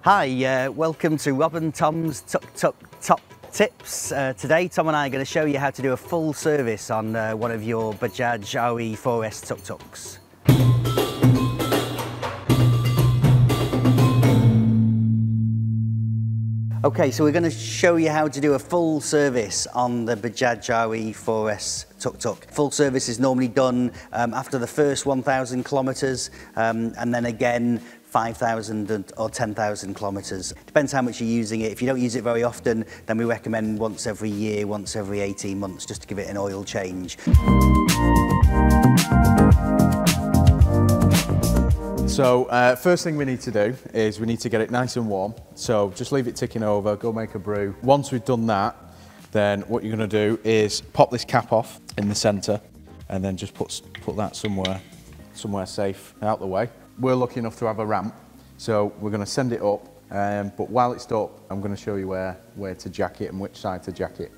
Hi, welcome to Rob and Tom's Tuk Tuk Top Tips. Today Tom and I are going to show you how to do a full service on one of your Bajaj RE 4S Tuk Tuks. Okay, so we're going to show you how to do a full service on the Bajaj RE 4S Tuk Tuk. Full service is normally done after the first 1,000 kilometres and then again 5,000 or 10,000 kilometres. Depends how much you're using it. If you don't use it very often, then we recommend once every year, once every 18 months, just to give it an oil change. So first thing we need to do is we need to get it nice and warm. So just leave it ticking over, go make a brew. Once we've done that, then what you're going to do is pop this cap off in the centre and then just put that somewhere safe out the way. We're lucky enough to have a ramp, so we're going to send it up, but while it's up, I'm going to show you where to jack it and which side to jack it.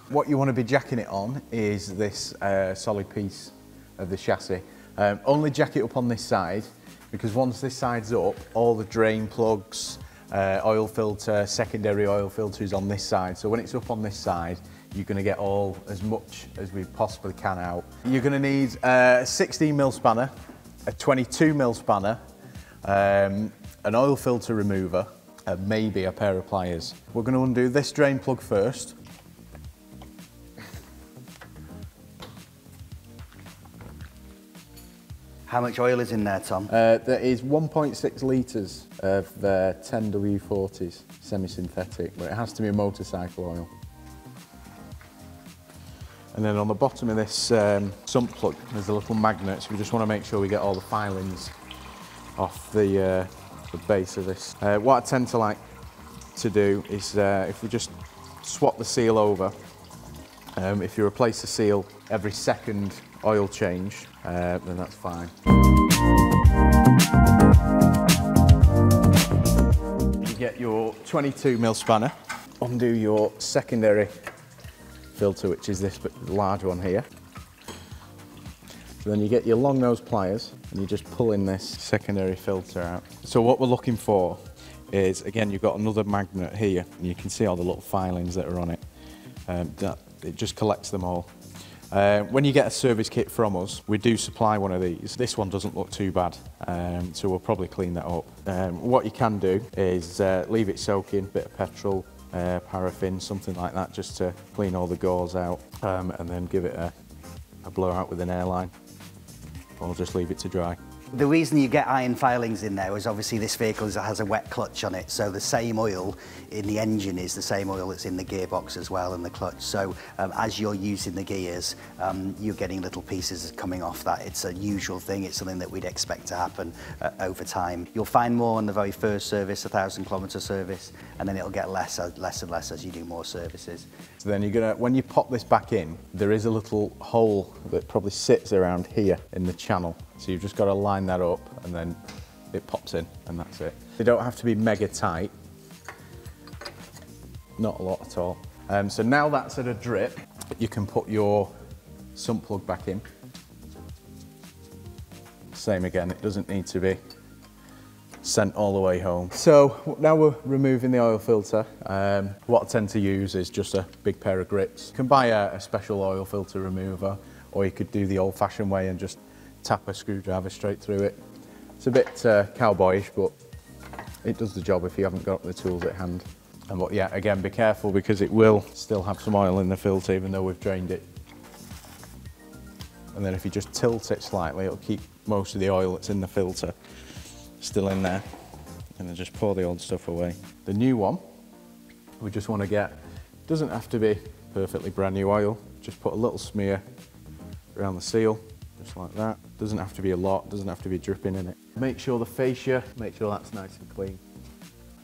What you want to be jacking it on is this solid piece of the chassis. Only jack it up on this side, because once this side's up, all the drain plugs, oil filter, secondary oil filter is on this side. So when it's up on this side, you're going to get as much as we possibly can out. You're going to need a 16mm spanner, a 22mm spanner, an oil filter remover, and maybe a pair of pliers. We're going to undo this drain plug first. How much oil is in there, Tom? There is 1.6 litres of 10W40s, semi-synthetic, but it has to be a motorcycle oil. And then on the bottom of this sump plug, there's a little magnet, so we just want to make sure we get all the filings off the base of this. What I tend to like to do is if we just swap the seal over, if you replace the seal every second oil change, then that's fine. You get your 22mm spanner, undo your secondary filter, which is this large one here. So then you get your long nose pliers and you just pull in this secondary filter out. So what we're looking for is, again, you've got another magnet here and you can see all the little filings that are on it. It just collects them all. When you get a service kit from us, we do supply one of these. This one doesn't look too bad, so we'll probably clean that up. What you can do is leave it soaking, bit of petrol, paraffin, something like that, just to clean all the gauze out, and then give it a blowout with an airline, or just leave it to dry. The reason you get iron filings in there is obviously this vehicle has a wet clutch on it, so the same oil in the engine is the same oil that's in the gearbox as well and the clutch. So as you're using the gears, you're getting little pieces coming off that. It's a usual thing. It's something that we'd expect to happen over time. You'll find more on the very first service, 1,000-kilometre service, and then it'll get less and less as you do more services. So then when you pop this back in, there is a little hole that probably sits around here in the channel. So you've just got to line that up and then it pops in and that's it. They don't have to be mega tight, not a lot at all. So now that's at a drip, you can put your sump plug back in. Same again, it doesn't need to be sent all the way home. So now we're removing the oil filter. What I tend to use is just a big pair of grips. You can buy a special oil filter remover, or you could do the old-fashioned way and just tap a screwdriver straight through it. It's a bit cowboyish, but it does the job if you haven't got the tools at hand. And but yeah, again, be careful because it will still have some oil in the filter even though we've drained it. And then if you just tilt it slightly, it'll keep most of the oil that's in the filter still in there. And then just pour the old stuff away. The new one, we just want to get, doesn't have to be perfectly brand new oil, just put a little smear around the seal. Just like that. Doesn't have to be a lot, doesn't have to be dripping in it. Make sure the fascia, make sure that's nice and clean.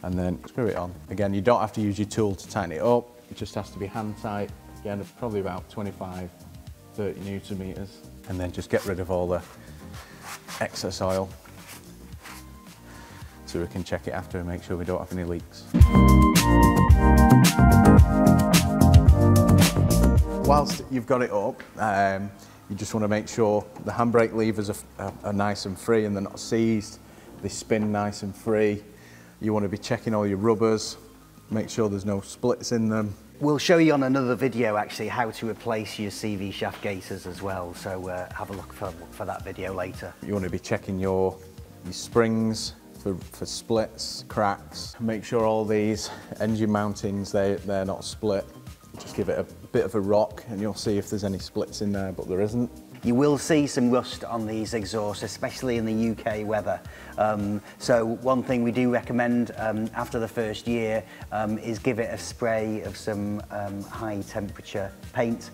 And then screw it on. Again, you don't have to use your tool to tighten it up. It just has to be hand tight. Again, it's probably about 25, 30 Newton meters. And then just get rid of all the excess oil, so we can check it after and make sure we don't have any leaks. Whilst you've got it up, you just want to make sure the handbrake levers are nice and free and they're not seized. They spin nice and free. You want to be checking all your rubbers, make sure there's no splits in them. We'll show you on another video actually how to replace your CV shaft gaiters as well, so have a look for that video later. You want to be checking your springs for splits, cracks. Make sure all these engine mountings, they're not split. Just give it a bit of a rock and you'll see if there's any splits in there, but there isn't. You will see some rust on these exhausts, especially in the UK weather. So one thing we do recommend after the first year is give it a spray of some high temperature paint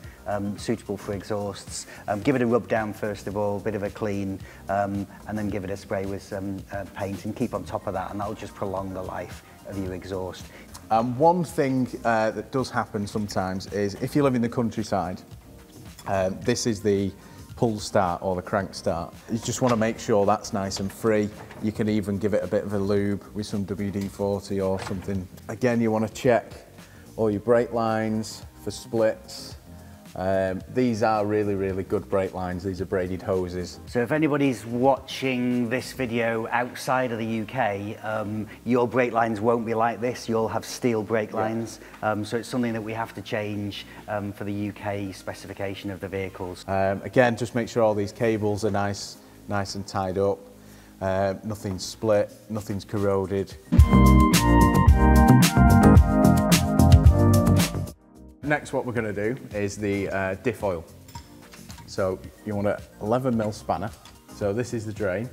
suitable for exhausts. Give it a rub down first of all, a bit of a clean, and then give it a spray with some paint and keep on top of that, and that'll just prolong the life of your exhaust. One thing that does happen sometimes is if you live in the countryside, this is the pull start or the crank start. You just want to make sure that's nice and free. You can even give it a bit of a lube with some WD-40 or something. Again, you want to check all your brake lines for splits. These are really, really good brake lines. These are braided hoses. So if anybody's watching this video outside of the UK, your brake lines won't be like this. You'll have steel brake lines. So it's something that we have to change for the UK specification of the vehicles. Again, just make sure all these cables are nice and tied up. Nothing's split, nothing's corroded. Next, what we're going to do is the diff oil. So you want a 11mm spanner. So this is the drain,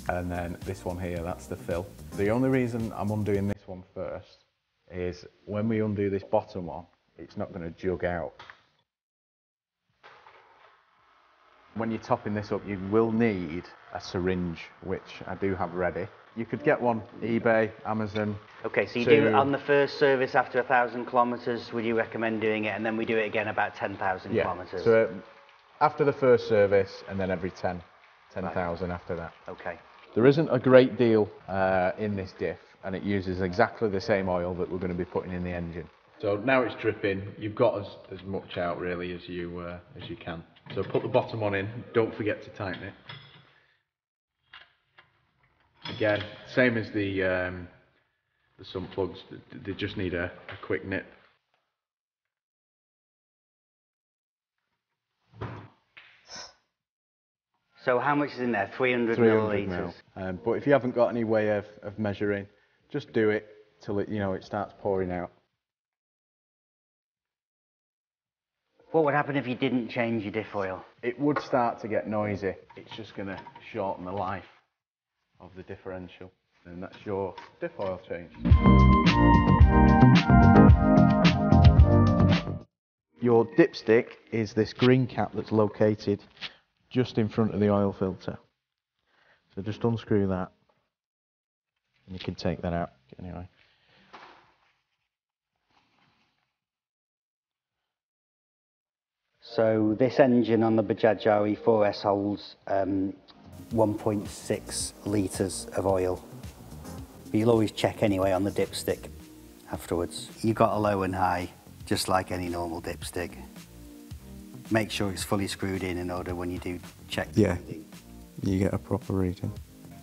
and then this one here, that's the fill. The only reason I'm undoing this one first is when we undo this bottom one, it's not going to jug out. When you're topping this up, you will need a syringe, which I do have ready. You could get one eBay, Amazon. Okay, so you do it on the first service after 1,000 kilometres, would you recommend doing it? And then we do it again about 10,000 kilometres? So after the first service and then every 10,000 after that. Okay. There isn't a great deal in this diff, and it uses exactly the same oil that we're going to be putting in the engine. So now it's dripping, you've got as much out really as you can. So put the bottom one in, don't forget to tighten it. Again, same as the sump plugs, they just need a quick nip. So how much is in there? 300 millilitres? But if you haven't got any way of measuring, just do it till it starts pouring out. What would happen if you didn't change your diff oil? It would start to get noisy. It's just going to shorten the life of the differential, and that's your diff oil change. Your dipstick is this green cap that's located just in front of the oil filter. So just unscrew that, and you can take that out anyway. So this engine on the Bajaj RE 4S holds 1.6 litres of oil. But you'll always check anyway on the dipstick afterwards. You've got a low and high, just like any normal dipstick. Make sure it's fully screwed in order when you do check. Yeah, you get a proper reading.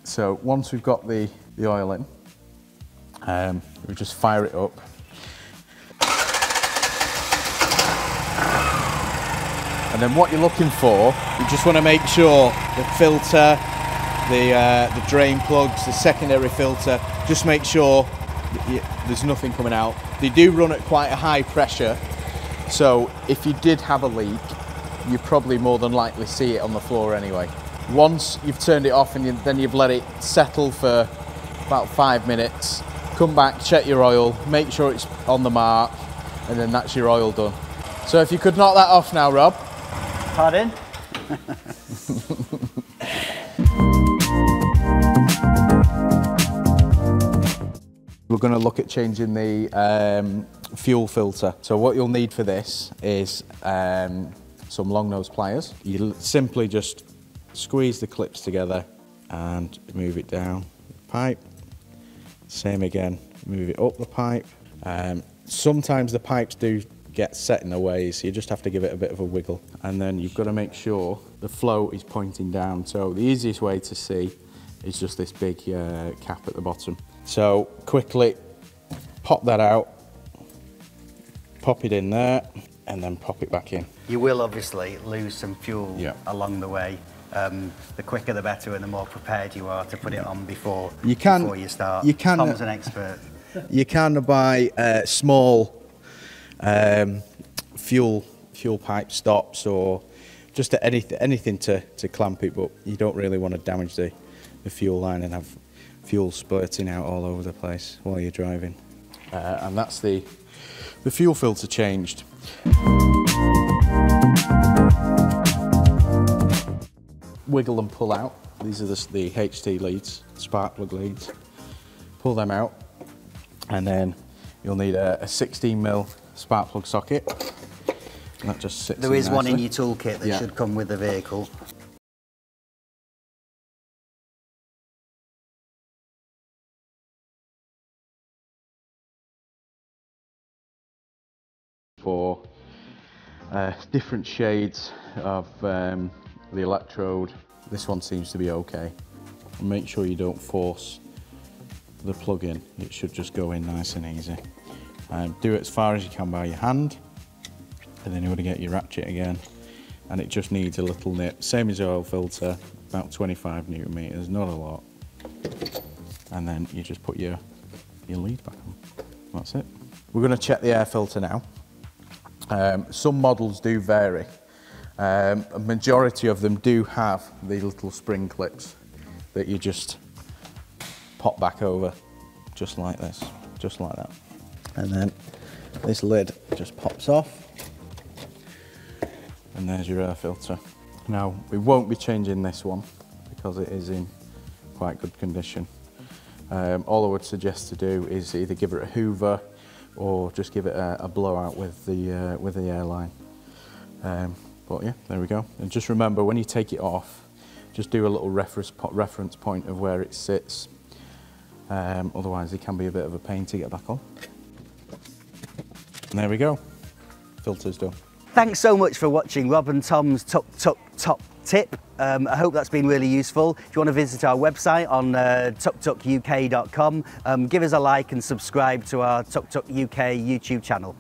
So once we've got the oil in, we just fire it up. And then what you're looking for, you just want to make sure the filter, the drain plugs, the secondary filter, just make sure there's nothing coming out. They do run at quite a high pressure, so if you did have a leak, you probably more than likely see it on the floor anyway. Once you've turned it off and then you've let it settle for about 5 minutes, come back, check your oil, make sure it's on the mark, and then that's your oil done. So if you could knock that off now, Rob. Pardon? We're going to look at changing the fuel filter. So what you'll need for this is some long nose pliers. You simply just squeeze the clips together and move it down the pipe. Same again, move it up the pipe. Sometimes the pipes do get set in the way, so you just have to give it a bit of a wiggle. And then you've got to make sure the flow is pointing down. So the easiest way to see is just this big cap at the bottom. So quickly pop that out, pop it in there, and then pop it back in. You will obviously lose some fuel Yeah. along the way. The quicker the better, and the more prepared you are to put it on before you start. Tom's an expert. You can buy small fuel pipe stops, or just anything to clamp it, but you don't really want to damage the fuel line and have fuel spurting out all over the place while you're driving. And that's the fuel filter changed. Wiggle and pull out. These are the HT leads, spark plug leads. Pull them out, and then you'll need a 16mm spark plug socket. And that just sits. There is nicely. one in your toolkit that should come with the vehicle. For different shades of the electrode. This one seems to be okay. And make sure you don't force the plug in. It should just go in nice and easy. Do it as far as you can by your hand, and then you want to get your ratchet again, and it just needs a little nip. Same as the oil filter, about 25 Newton meters, not a lot. And then you just put your lead back on. That's it. We're going to check the air filter now. Some models do vary. A majority of them do have these little spring clips that you just pop back over, just like this, just like that. And then this lid just pops off, and there's your air filter. Now, we won't be changing this one because it is in quite good condition. All I would suggest to do is either give it a hoover or just give it a blowout with the airline. But yeah, there we go. And just remember, when you take it off, just do a little reference point of where it sits. Otherwise, it can be a bit of a pain to get back on. And there we go. Filter's done. Thanks so much for watching Rob and Tom's Tuk Tuk Top Tip. I hope that's been really useful. If you want to visit our website on tuktukuk.com, give us a like and subscribe to our Tuk Tuk UK YouTube channel.